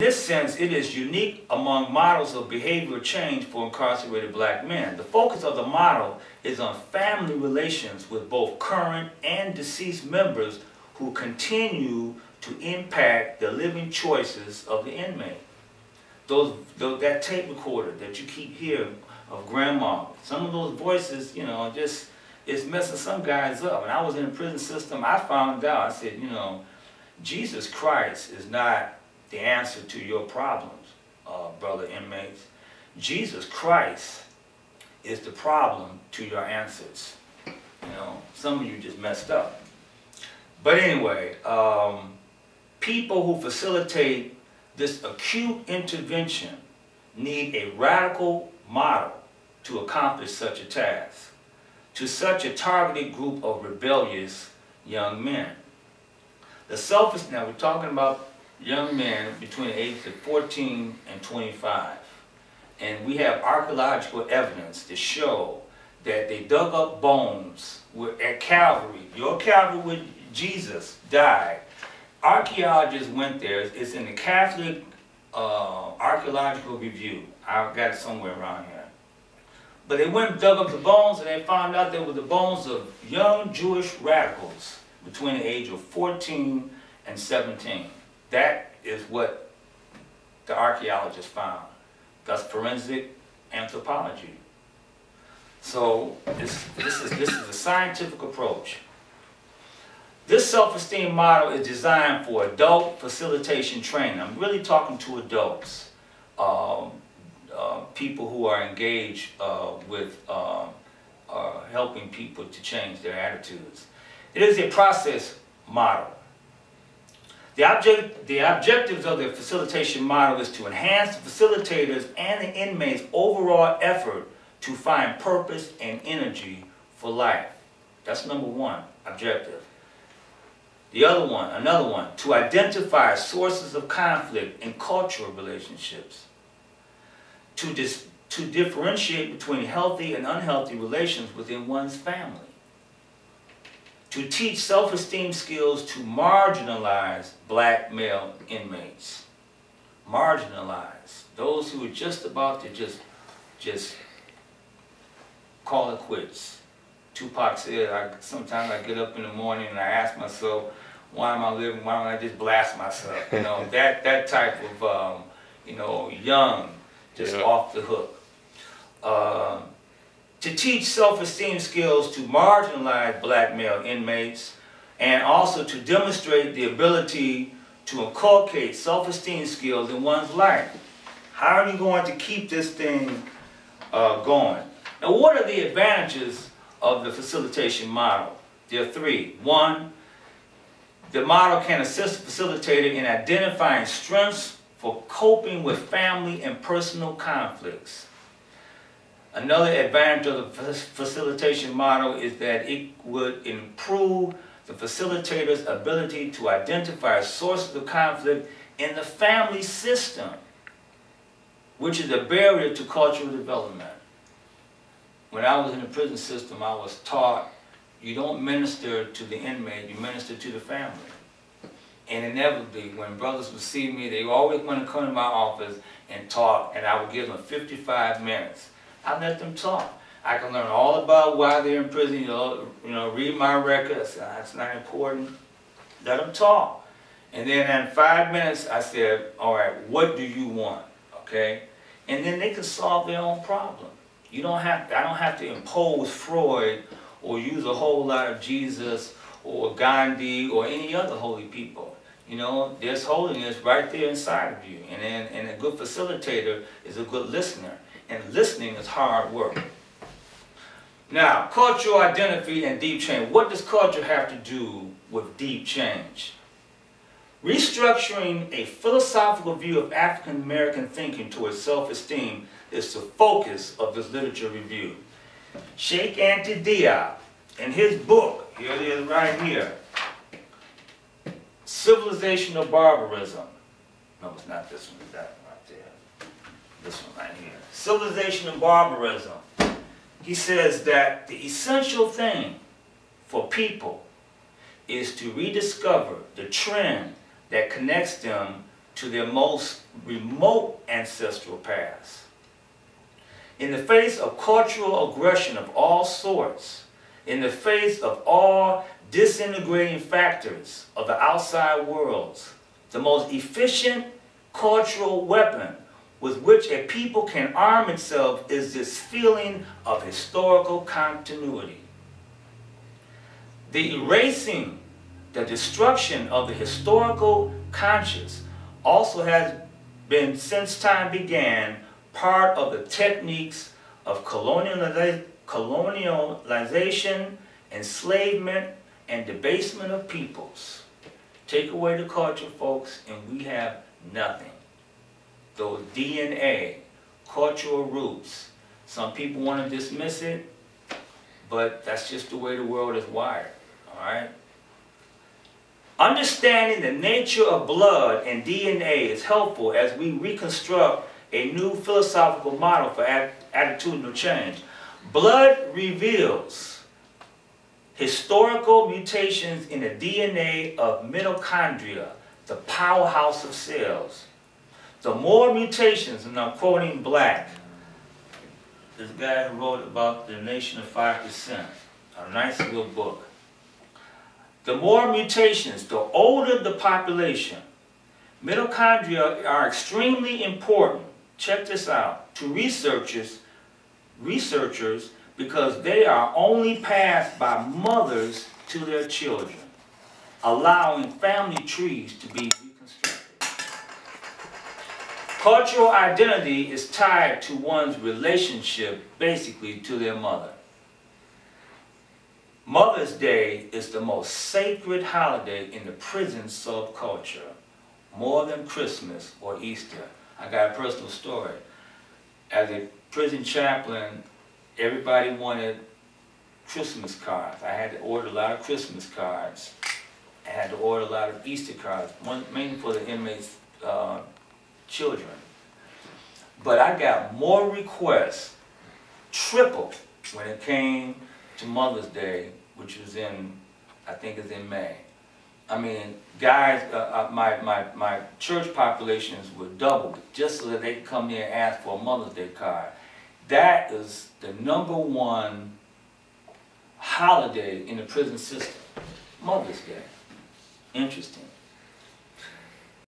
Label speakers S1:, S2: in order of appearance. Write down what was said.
S1: In this sense, it is unique among models of behavioral change for incarcerated black men. The focus of the model is on family relations with both current and deceased members who continue to impact the living choices of the inmate. That tape recorder that you keep hearing of grandma, some of those voices, you know, just, it's messing some guys up. When I was in the prison system, I found out, I said, you know, Jesus Christ is not the answer to your problems, brother inmates. Jesus Christ is the problem to your answers. You know, some of you just messed up. But anyway, people who facilitate this acute intervention need a radical model to accomplish such a task, to such a targeted group of rebellious young men. Now we're talking about young men between the ages of 14 and 25. And we have archaeological evidence to show that they dug up bones at Calvary. Your Calvary where Jesus died. Archaeologists went there. It's in the Catholic Archaeological Review. I've got it somewhere around here. But they went and dug up the bones, and they found out they were the bones of young Jewish radicals between the age of 14 and 17. That is what the archaeologists found. That's forensic anthropology. So this is a scientific approach. This self-esteem model is designed for adult facilitation training. I'm really talking to adults, people who are engaged with helping people to change their attitudes. It is a process model. The objectives of the facilitation model is to enhance the facilitators and the inmates' overall effort to find purpose and energy for life. That's number one objective. Another one, to identify sources of conflict in cultural relationships, to differentiate between healthy and unhealthy relations within one's family, to teach self-esteem skills to marginalized black male inmates. Marginalized. Those who are just about to just call it quits. Tupac said, sometimes I get up in the morning and I ask myself, why am I living? Why don't I just blast myself? You know, that type of, you know, young, just off the hook. To teach self-esteem skills to marginalized black male inmates, and also to demonstrate the ability to inculcate self-esteem skills in one's life. How are you going to keep this thing going? Now, what are the advantages of the facilitation model? There are three. One, the model can assist the facilitator in identifying strengths for coping with family and personal conflicts. Another advantage of the facilitation model is that it would improve the facilitator's ability to identify sources of conflict in the family system, which is a barrier to cultural development. When I was in the prison system, I was taught you don't minister to the inmate, you minister to the family. And inevitably, when brothers would see me, they always want to come to my office and talk, and I would give them 55 minutes. I let them talk. I can learn all about why they're in prison, you know, read my records. That's not important. Let them talk. And then in 5 minutes, I said, all right, what do you want? Okay? And then they can solve their own problem. I don't have to impose Freud or use a whole lot of Jesus or Gandhi or any other holy people. You know, there's holiness right there inside of you. And a good facilitator is a good listener. And listening is hard work. Now, cultural identity and deep change. What does culture have to do with deep change? Restructuring a philosophical view of African American thinking towards self-esteem is the focus of this literature review. Sheikh Anta Diop, in his book, here it is right here, Civilization of Barbarism. No, it's not this one, it's that one right there. This one right here. Civilization of Barbarism. He says that the essential thing for people is to rediscover the trend that connects them to their most remote ancestral past. In the face of cultural aggression of all sorts, in the face of all disintegrating factors of the outside worlds, the most efficient cultural weapon with which a people can arm itself is this feeling of historical continuity. The erasing, the destruction of the historical conscious also has been, since time began, part of the techniques of colonialization, enslavement, and debasement of peoples. Take away the culture, folks, and we have nothing. Those DNA, cultural roots. Some people want to dismiss it, but that's just the way the world is wired, all right? Understanding the nature of blood and DNA is helpful as we reconstruct a new philosophical model for attitudinal change. Blood reveals historical mutations in the DNA of mitochondria, the powerhouse of cells. The more mutations, and I'm quoting Black, this guy who wrote about the nation of 5%, a nice little book. The more mutations, the older the population. Mitochondria are extremely important, check this out, to researchers because they are only passed by mothers to their children, allowing family trees to be reconstructed. Cultural identity is tied to one's relationship, basically, to their mother. Mother's Day is the most sacred holiday in the prison subculture, more than Christmas or Easter. I got a personal story. As a prison chaplain, everybody wanted Christmas cards. I had to order a lot of Christmas cards. I had to order a lot of Easter cards, mainly for the inmates' children. But I got more requests, triple, when it came to Mother's Day, which was in, I think it's in May. I mean, guys, my church populations were doubled just so that they could come here and ask for a Mother's Day card. That is the #1 holiday in the prison system, Mother's Day. Interesting.